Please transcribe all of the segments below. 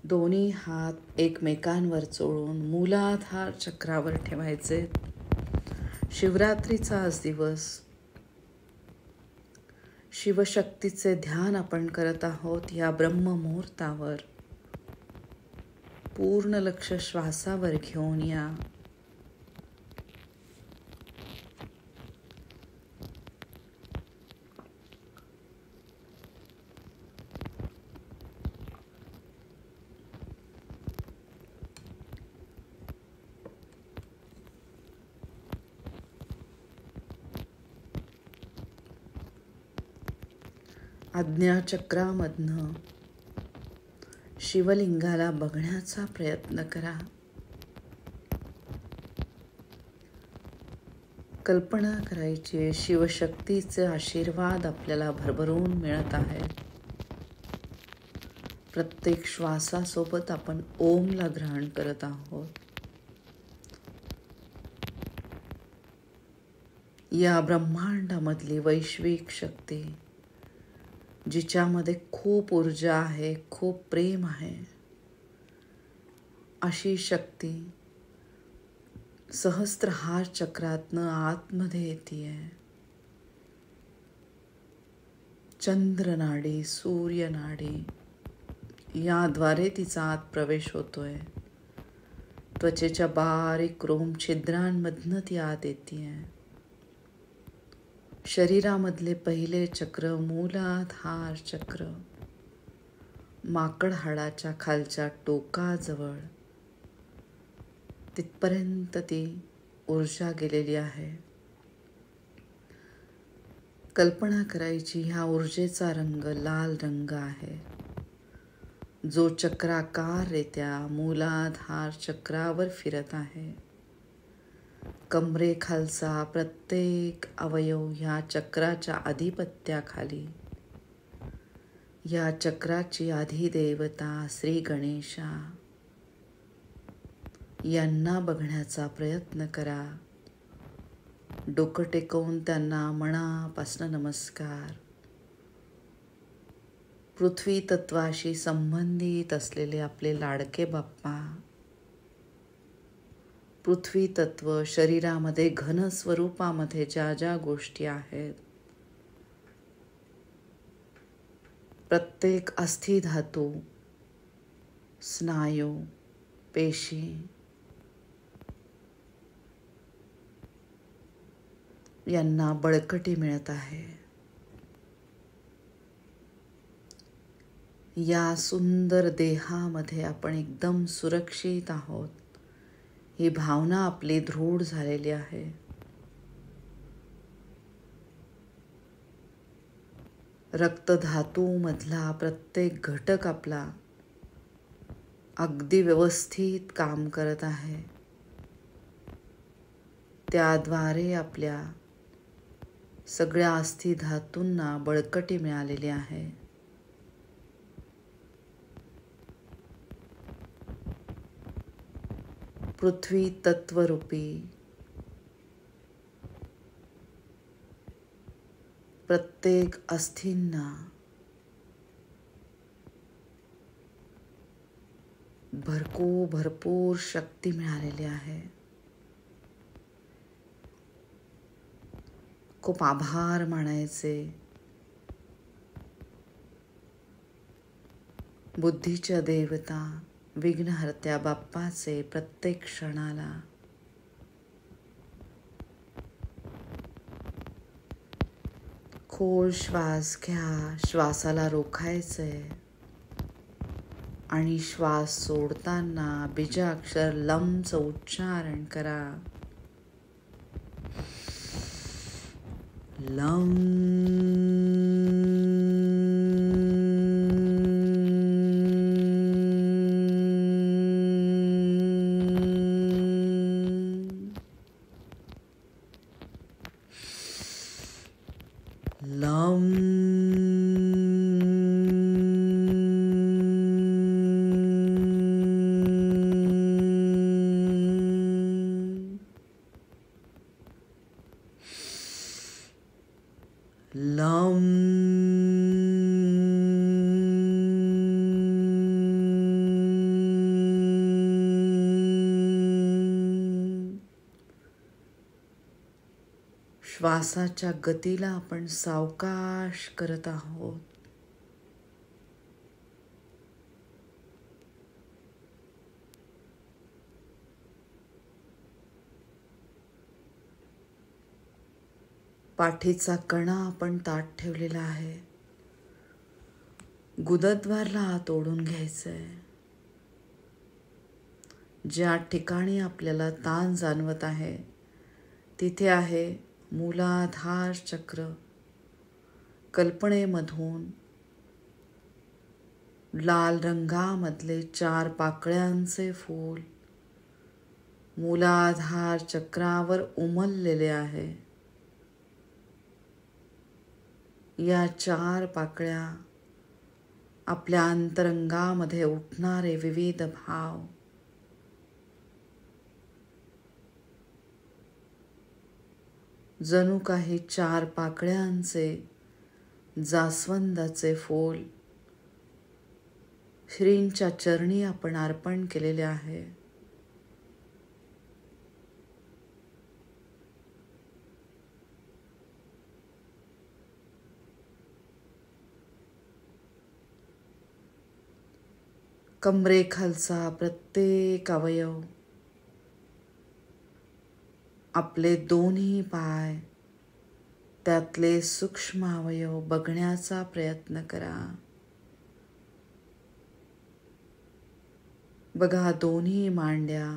दोन्ही हात एकमेकांवर चोळून मूलाधार चक्रावर ठेवायचे. शिवरात्रीचा आज दिवस. शिवशक्तीचे ध्यान आपण करत आहोत. या ब्रह्ममुहूर्तावर पूर्ण लक्ष श्वासावर घेऊन या. आज्ञाचक्रामधनं शिवलिंगाला बघण्याचा प्रयत्न करा. कल्पना करायची शिवशक्तीचे आशीर्वाद आपल्याला भरभरून मिळत आहेत. प्रत्येक श्वासासोबत आपण ओमला ग्रहण करत आहोत. या ब्रह्मांडामधली वैश्विक शक्ती, जिच्यामध्ये खूप ऊर्जा आहे, खूप प्रेम आहे, अशी शक्ती सहस्त्रहार चक्रातनं आतमध्ये येतीये. चंद्रनाडी, सूर्यनाडी याद्वारे तिचा आत प्रवेश होतोय. त्वचेच्या बारीक रोम छिद्रांमधनं ती आत येतीये. शरीरामधले पहिले चक्र मूलाधार चक्र, माकड हाडाच्या खालच्या टोकाजवळ तिथपर्यंत ती ऊर्जा गेलेली आहे. कल्पना करायची ह्या ऊर्जेचा रंग लाल रंग आहे, जो चक्राकाररित्या मूलाधार चक्रावर फिरत आहे. कमरेखालचा प्रत्येक अवयव ह्या चक्राच्या अधिपत्याखाली. या चक्राची अधिदेवता श्री गणेशा यांना बघण्याचा प्रयत्न करा. डोकं टेकवून त्यांना मनापासून नमस्कार. पृथ्वी तत्वाशी संबंधित असलेले आपले लाडके बाप्पा, पृथ्वी तत्व शरीरामध्ये घन स्वरूपामध्ये ज्या ज्या गोष्टी आहेत, प्रत्येक अस्थिधातू, स्नायू, पेशी यांना बळकटी मिळत आहे. या सुंदर देहामध्ये आपण एकदम सुरक्षित आहोत, ही भावना आपली दृढ झालेली आहे. रक्तधातूमधला प्रत्येक घटक आपला अगदी व्यवस्थित काम करत आहे. त्याद्वारे आपल्या सगळ्या अस्थिधातूंना बळकटी मिळालेली आहे. पृथ्वी तत्वरूपी प्रत्येक अस्थींना भरपूर शक्ती मिळालेली आहे. खूप आभार मानायचे. बुद्धीच्या देवता विघ्नहर्त्या बाप्पाचे प्रत्येक क्षणाला खोल श्वास घ्या. श्वासाला रोखायचंय आणि श्वास सोडताना बीजाक्षर लमचं उच्चारण करा. लम. लम. लम. श्वासाच्या गतीला आपण सावकाश करत आहोत. पाठीचा कणा आपण ताठ ठेवलेला आहे. गुदद्वारला हात ओढून घ्यायचंय. ज्या ठिकाणी आपल्याला ताण जाणवत आहे तिथे आहे मूलाधार चक्र. कल्पनेमधून लाल रंगामधले 4 पाकळ्यांचे फूल मूलाधार चक्रावर उमललेले आहे. या 4 पाकळ्या आपल्या अंतरंगामध्ये उठणारे विविध भाव, जणू काही 4 पाकळ्यांचे जास्वंदाचे फूल श्रींच्या चरणी आपण अर्पण केलेले आहे. कमरेखालचा प्रत्येक अवयव, आपले दोन्ही पाय, त्यातले सूक्ष्म अवयव बघण्याचा प्रयत्न करा. बघा दोन्ही मांड्या,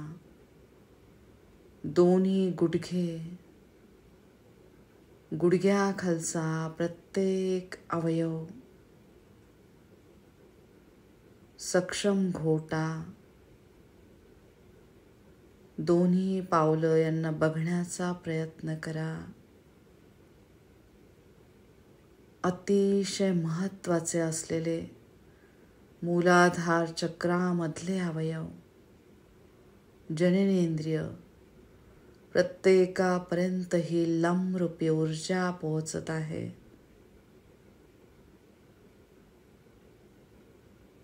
दोन्ही गुडघे, गुडघ्याखालचा प्रत्येक अवयव, सक्षम घोटा, दोन्ही पावलं यांना बघण्याचा प्रयत्न करा. अतिशय महत्त्वाचे असलेले मूलाधार चक्रामधले अवयव, जननेंद्रिय, प्रत्येकापर्यंत ही लमरूपी ऊर्जा पोहोचत आहे.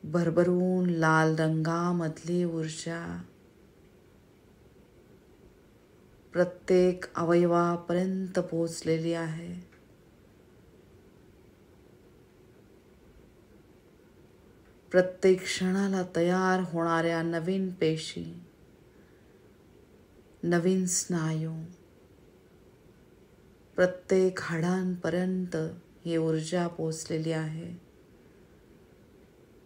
भरभरून लाल रंगामधली ऊर्जा प्रत्येक अवयवापर्यंत पोहोचलेली आहे. प्रत्येक क्षणाला तयार होणाऱ्या नवीन पेशी, नवीन स्नायू, प्रत्येक हाडांपर्यंत ही ऊर्जा पोहोचलेली आहे.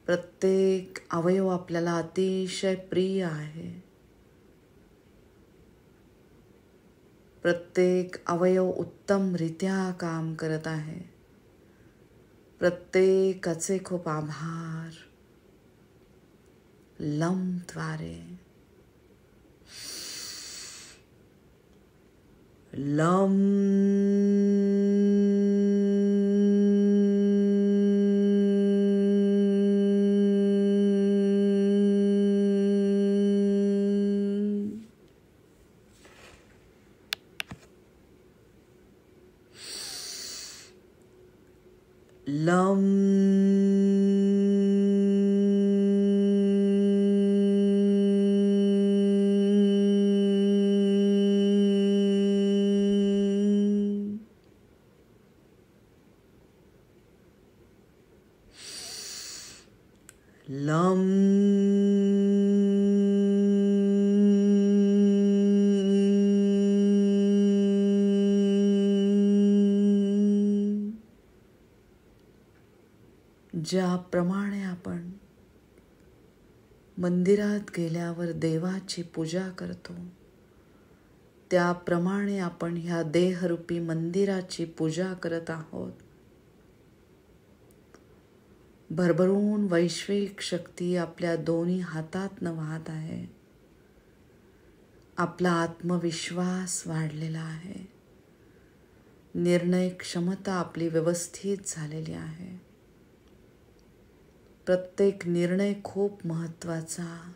प्रत्येक अवयव आपल्याला अतिशय प्रिय आहे. प्रत्येक अवयव उत्तमरित्या काम करत आहे. प्रत्येकाचे खूप आभार. लमद्वारे लम. लम. लम. ज्याप्रमाणे आपण मंदिरात गेल्यावर देवाची पूजा करतो, त्याप्रमाणे आपण ह्या देहरूपी मंदिराची पूजा करत आहोत. भरभरून वैश्विक शक्ती आपल्या दोन्ही हातातनं वाहत आहे. आपला आत्मविश्वास वाढलेला आहे. निर्णय क्षमता आपली व्यवस्थित झालेली आहे. प्रत्येक निर्णय खूप महत्त्वाचा.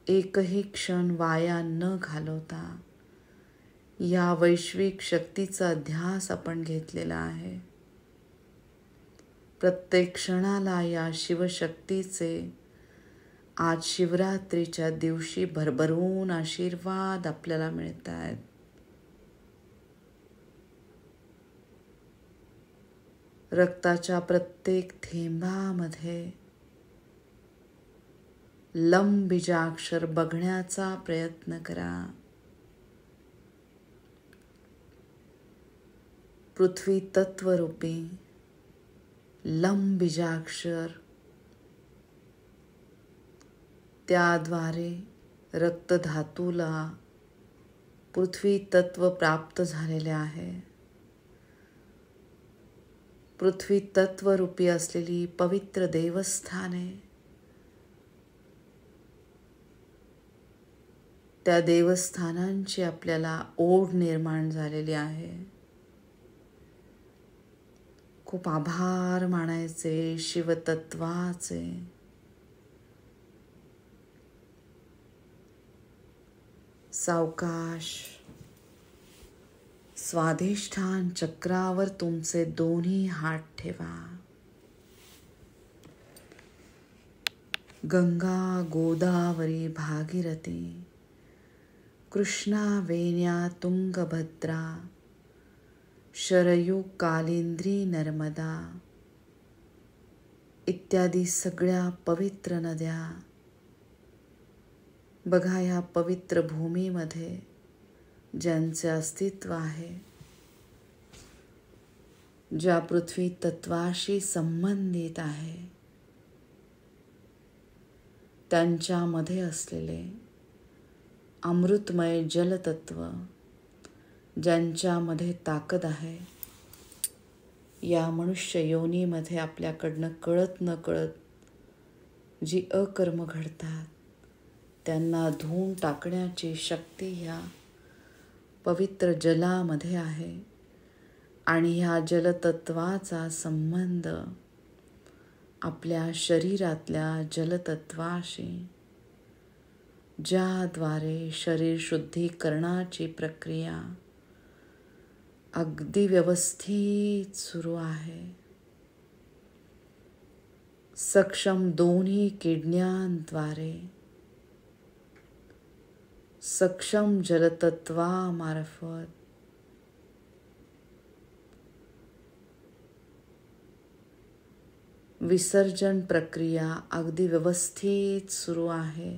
एकही क्षण वाया न घालवता या वैश्विक शक्तीचा ध्यास आपण घेतलेला आहे. प्रत्येक क्षणाला या शिवशक्तीचे आज शिवरात्रीच्या दिवशी भरभरून आशीर्वाद आपल्याला मिळत आहेत. रक्ताच्या प्रत्येक थेंबामध्ये लम बीजाक्षर बघण्याचा प्रयत्न करा. पृथ्वी तत्वरूपी लम बीजाक्षर, त्याद्वारे रक्तधातूला पृथ्वी तत्व प्राप्त झालेले आहे. पृथ्वी तत्वरूपी असलेली पवित्र देवस्थाने, त्या देवस्थानांची आपल्याला ओढ निर्माण झालेली आहे. खूप आभार मानायचे शिवतत्वाचे. सावकाश स्वाधिष्ठान चक्रावर तुमचे दोन्ही हात ठेवा. गंगा, गोदावरी, भागीरथी, कृष्णा, वेण्या, तुंगभद्रा, शरयू, कालिंदी, नर्मदा इत्यादी सगळ्या पवित्र नद्या बघा. या पवित्र भूमीमध्ये ज्यांचे अस्तित्व आहे, ज्या पृथ्वी तत्वाशी संबंधित आहे, त्यांच्यामध्ये असलेले अमृतमय जलतत्व, ज्यांच्यामध्ये ताकद आहे, या मनुष्य योनीमध्ये आपल्याकडनं कळत न कळत जी अकर्म घडतात त्यांना धुवून टाकण्याची शक्ती ह्या पवित्र जलामध्ये आहे. आणि ह्या जलतत्वाचा संबंध आपल्या शरीरातल्या जलतत्वाशी, ज्याद्वारे शरीर शुद्धीकरणाची प्रक्रिया अगदी व्यवस्थित सुरू आहे. सक्षम दोन्ही किडण्यांद्वारे, सक्षम जलतत्वामार्फत विसर्जन प्रक्रिया अगदी व्यवस्थित सुरू आहे.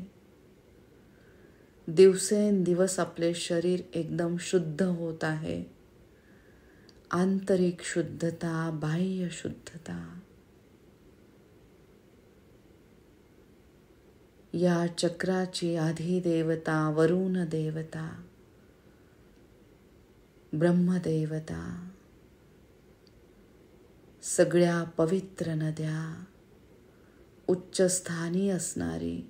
दिवसेंदिवस आपले शरीर एकदम शुद्ध होत आहे. आंतरिक शुद्धता, बाह्य शुद्धता. या चक्राची आधिदेवता वरुण देवता, ब्रह्मदेवता, सगळ्या पवित्र नद्या, उच्चस्थानी असणारी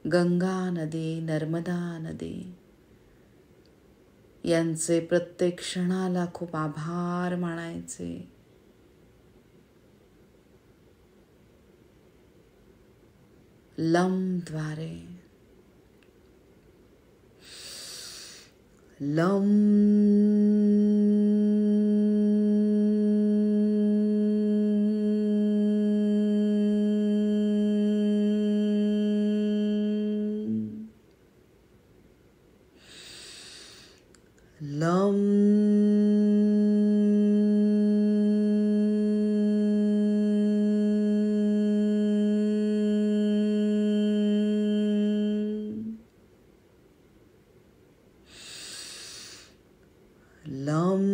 गंगा नदी, नर्मदा नदी, यांचे प्रत्येक क्षणाला खूप आभार मानायचे. लमद्वारे लम लम लम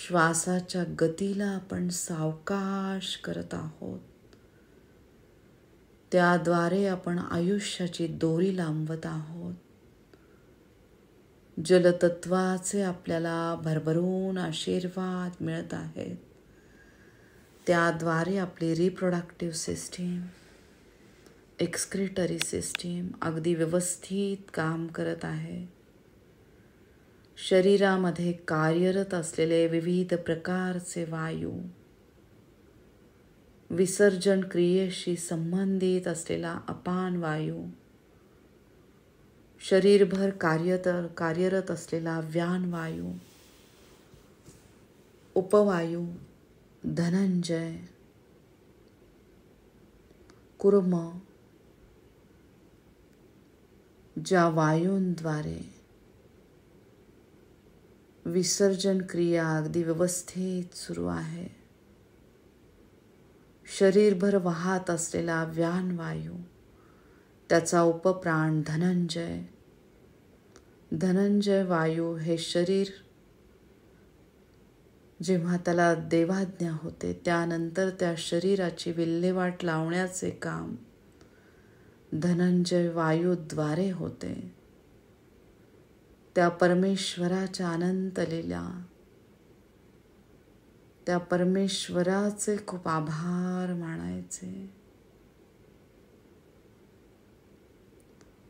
श्वासाच्या गतीला आपण सावकाश करत आहोत. त्याद्वारे आपण आयुष्याची दोरी लांबवत आहोत. जलतत्वाचे आपल्याला भरभरून आशीर्वाद मिळत आहेत. त्याद्वारे आपली रिप्रोडक्टिव्ह सिस्टीम, एक्सक्रिटरी सिस्टीम अगदी व्यवस्थित काम करत आहे. शरीरामध्ये कार्यरत असलेले विविध प्रकारचे वायू, विसर्जन क्रियेशी संबंधित असलेला अपान वायू, शरीरभर कार्यरत असलेला व्यान वायू, उपवायू, धनंजय, कूर्म ज्या वायूंद्वारे विसर्जन क्रिया अगदी व्यवस्थित सुरू आहे, शरीरभर वाहत असलेला व्यानवायू, त्याचा उपप्राण धनंजय. धनंजय वायू हे शरीर जेव्हा त्याला देवाज्ञा होते त्यानंतर त्या शरीराची विल्हेवाट लावण्याचे काम धनंजय वायूद्वारे होते. त्या परमेश्वराच्या अनंत लीला, त्या परमेश्वराचे खूप आभार मानायचे.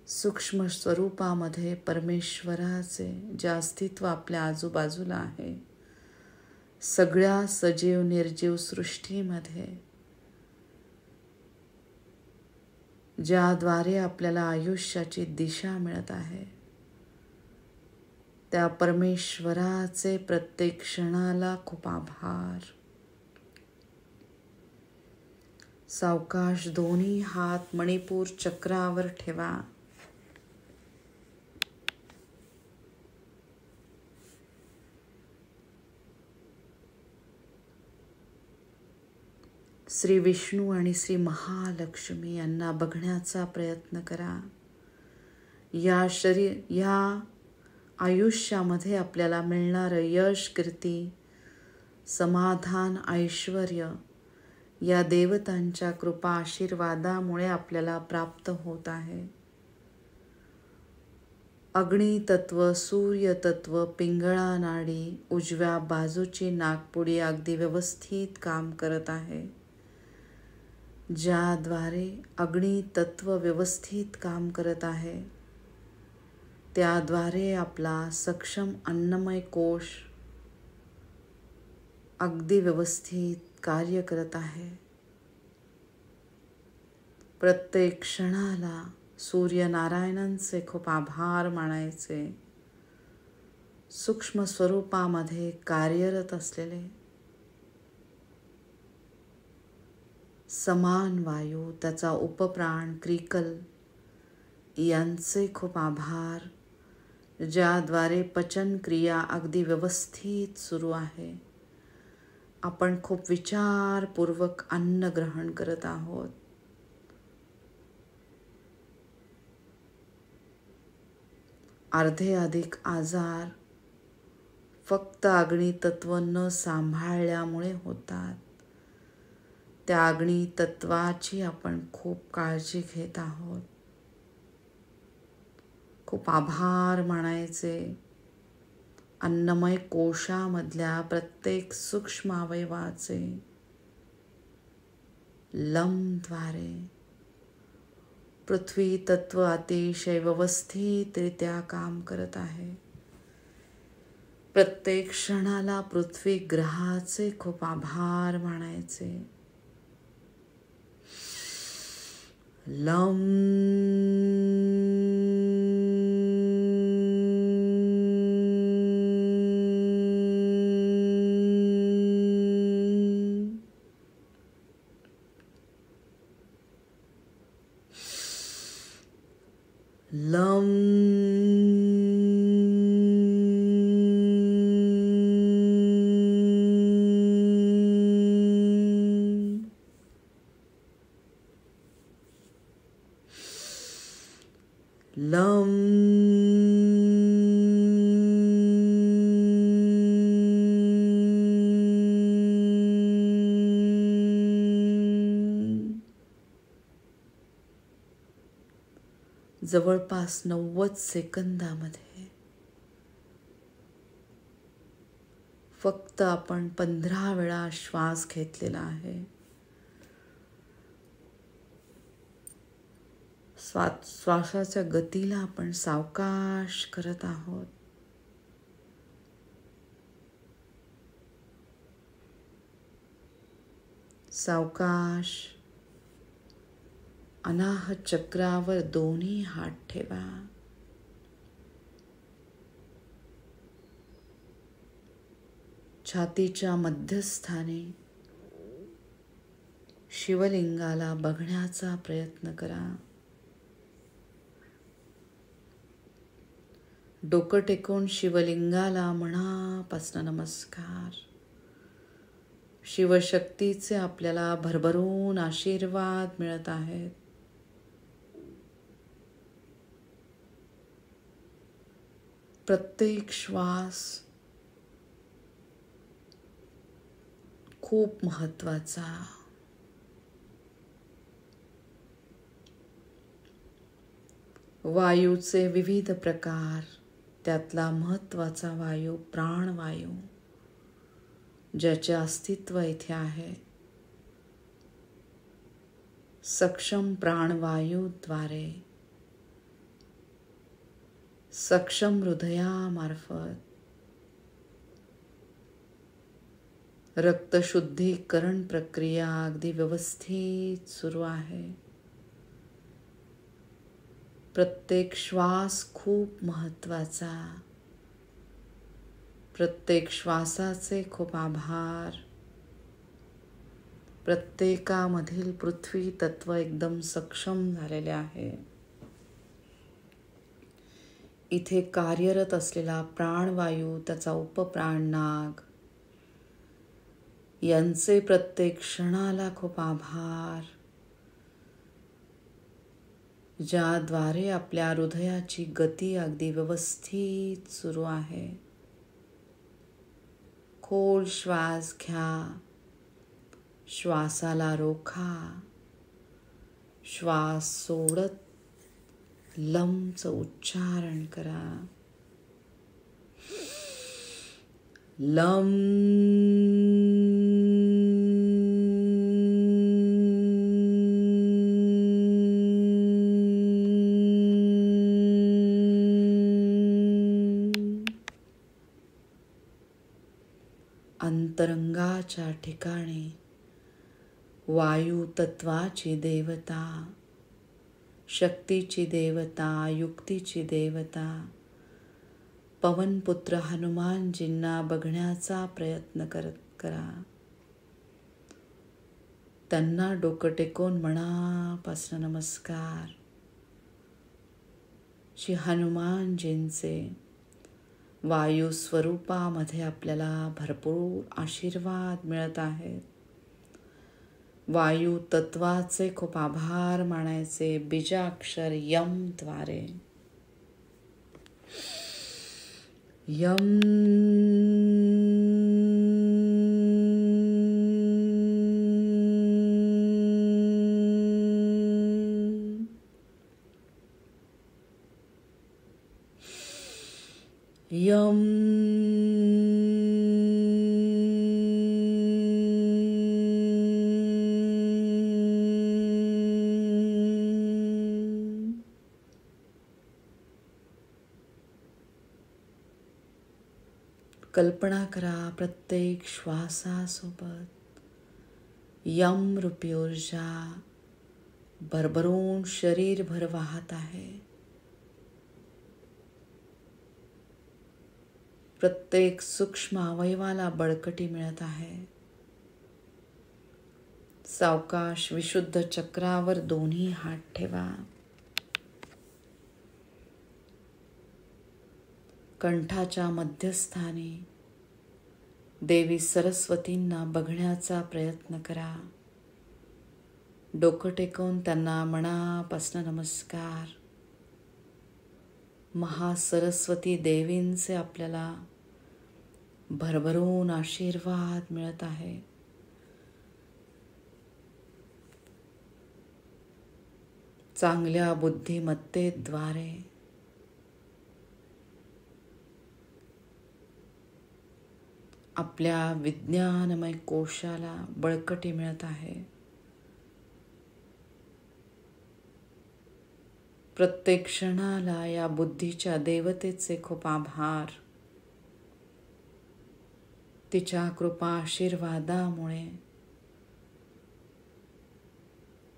सूक्ष्म स्वरूपामध्ये परमेश्वराचे जे अस्तित्व आपल्या आजूबाजूला आहे, सगळ्या सजीव निर्जीव सृष्टीमध्ये, ज्याद्वारे आपल्याला आयुष्याची दिशा मिळत आहे, त्या परमेश्वराचे प्रत्येक क्षणाला खूप आभार. सावकाश दोन्ही हात मणिपूर चक्रावर ठेवा. श्री विष्णू आणि श्री महालक्ष्मी यांना बघण्याचा प्रयत्न करा. या आयुष्यामध्ये आपल्याला मिळणारं यश, कीर्ती, समाधान, ऐश्वर या देवतांच्या कृपा आशीर्वादामुळे आपल्याला प्राप्त होत आहे. अग्नितत्व, सूर्यतत्व, पिंगळा नाडी, उजव्या बाजूची नाकपुडी अगदी व्यवस्थित काम करत आहे, ज्याद्वारे अग्नितत्व व्यवस्थित काम करत आहे. त्याद्वारे आपला सक्षम अन्नमय कोश अगदी व्यवस्थित कार्य करत आहे. प्रत्येक क्षणाला सूर्यनारायणांचे खूप आभार मानायचे. सूक्ष्म स्वरूपामध्ये कार्यरत असलेले समान वायू, त्याचा उपप्राण क्रिकल यांचे खूप आभार, ज्याद्वारे पचन क्रिया अगदी व्यवस्थित सुरू आहे. आपण खूप विचारपूर्वक अन्न ग्रहण करत आहोत. अर्धे अधिक आजार फक्त अग्नितत्व न सांभाळल्यामुळे होतात. त्या अग्नितत्वाची आपण खूप काळजी घेत आहोत. खूप आभार मानायचे. अन्नमय कोशामधल्या प्रत्येक सूक्ष्म अवयवाचे लमद्वारे पृथ्वी तत्व अतिशय व्यवस्थितरित्या काम करत आहे. प्रत्येक क्षणाला पृथ्वी ग्रहाचे खूप आभार मानायचे. लम लम लम जवळपास 90 सेकंदामध्ये फक्त आपण 15 वेळा श्वास घेतलेला आहे. श्वासाच्या गतीला आपण सावकाश करत आहोत. सावकाश अनाहत चक्रावर दोन्ही हात ठेवा. छातीच्या मध्यस्थानी शिवलिंगाला बघण्याचा प्रयत्न करा. डोकं टेकून शिवलिंगाला मनापासून नमस्कार. शिवशक्तीचे आपल्याला भरभरून आशीर्वाद मिळत आहेत. प्रत्येक श्वास खूप महत्त्वाचा. वायूचे विविध प्रकार, त्यातला महत्त्वाचा वायू प्राणवायू, ज्याचे अस्तित्व इथे आहे. सक्षम प्राणवायूद्वारे, सक्षम हृदयामार्फत रक्तशुद्धीकरण प्रक्रिया अगदी व्यवस्थित सुरू आहे. प्रत्येक श्वास खूप महत्त्वाचा. प्रत्येक श्वासाचे खूप आभार. प्रत्येकामधील पृथ्वी तत्व एकदम सक्षम झालेले आहे. इथे कार्यरत असलेला प्राणवायू, त्याचा उपप्राण नाग, यांचे प्रत्येक क्षणाला खूप आभार, ज्याद्वारे आपल्या हृदयाची गती अगदी व्यवस्थित सुरू आहे. खोल श्वास घ्या, श्वासाला रोखा, श्वास सोडत लमचं उच्चारण करा. लम. अंतरंगाच्या ठिकाणी वायू तत्वाची देवता, शक्तीची देवता, युक्तीची देवता, पवनपुत्र हनुमानजींना बघण्याचा प्रयत्न करा. त्यांना डोकं टेकून मनापासून नमस्कार. श्री हनुमानजींचे वायू स्वरूपामध्ये आपल्याला भरपूर आशीर्वाद मिळत आहेत. वायू तत्वाचे खूप आभार मानायचे बीजाक्षर यम द्वारे. यम. यम. कल्पना करा प्रत्येक श्वासासोबत यम रूपी ऊर्जा भरभरून शरीरभर वाहत आहे. प्रत्येक सूक्ष्म अवयवाला बळकटी मिळत आहे. सावकाश विशुद्ध चक्रावर दोन्ही हात ठेवा. कंठाच्या मध्यस्थानी देवी सरस्वतींना बघण्याचा प्रयत्न करा. डोकं टेकवून त्यांना मनापासून नमस्कार. महासरस्वती देवींचे आपल्याला भरभरून आशीर्वाद मिळत आहे. चांगल्या बुद्धिमत्तेद्वारे आपल्या विज्ञानमय कोशाला बळकटी मिळत आहे. प्रत्येक क्षणाला या बुद्धीच्या देवतेचे खूप आभार. तिच्या कृपा आशीर्वादामुळे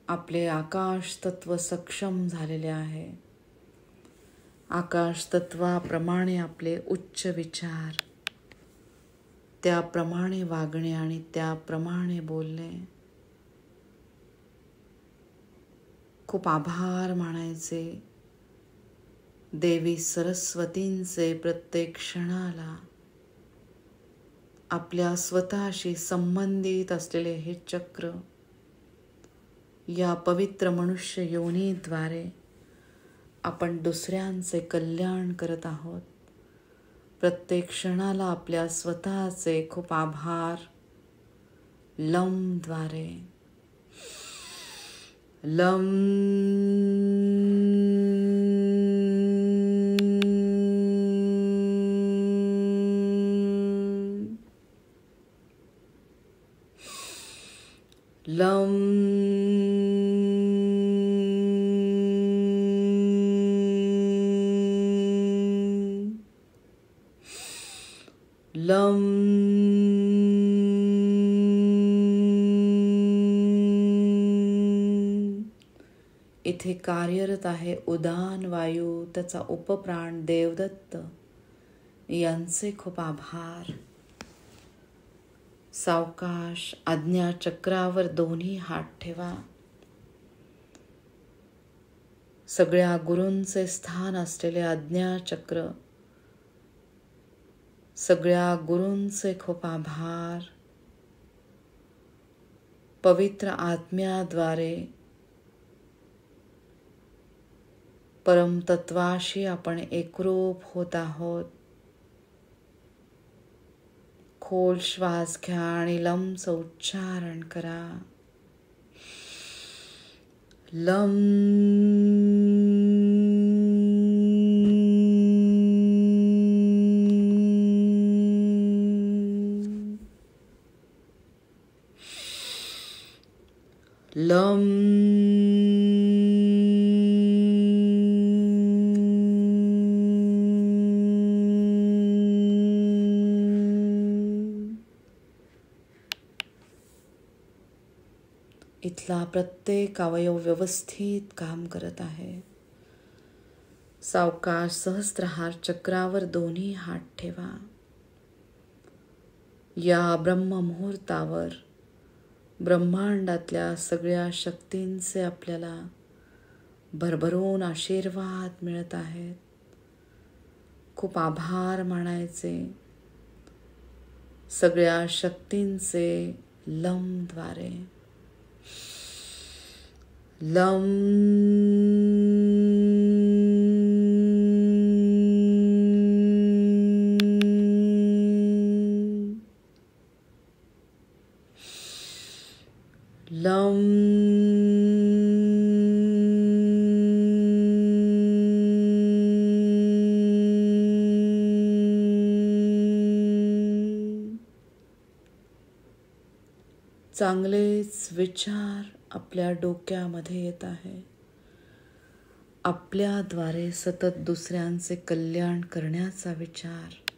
आपले आकाश तत्व सक्षम झालेले आहे. आकाश तत्वाप्रमाणे आपले उच्च विचार, त्याप्रमाणे वागणे आणि त्याप्रमाणे बोलणे, खूप आभार मानायचे देवी सरस्वतींचे प्रत्येक क्षणाला आपल्या स्वतःशी संबंधित असलेले हे चक्र या पवित्र मनुष्य योनीद्वारे आपण दुसऱ्यांचे कल्याण करत आहोत. प्रत्येक क्षणाला आपल्या स्वतःचे खूप आभार. लमद्वारे लम लम लम इथे कार्यरत आहे उदान वायू, त्याचा उपप्राण देवदत्त यांचे खूप आभार. सावकाश आज्ञा चक्रावर दोन्ही हात ठेवा. सगळ्या गुरूंचे स्थान असलेले आज्ञा चक्र, सगळ्या गुरूंचे खूप आभार. पवित्र आत्म्याद्वारे परमतत्वाशी आपण एकरूप होत आहोत. खोल श्वास घ्या आणि लमचं उच्चारण करा. लम लम इथला प्रत्येक अवयव व्यवस्थित काम करत आहे. सावकाश सहस्त्रहार चक्रावर दोन्ही हात ठेवा. या ब्रह्ममुहूर्तावर ब्रह्मांडातल्या सगळ्या शक्तींचे आपल्याला भरभरून आशीर्वाद मिळत आहेत. खूप आभार मानायचे सगळ्या शक्तींचे लमद्वारे. लम लम चांगलेच विचार आपल्या डोक्यामध्ये येत आहे. आपल्याद्वारे सतत दुसऱ्यांचे कल्याण करण्याचा विचार.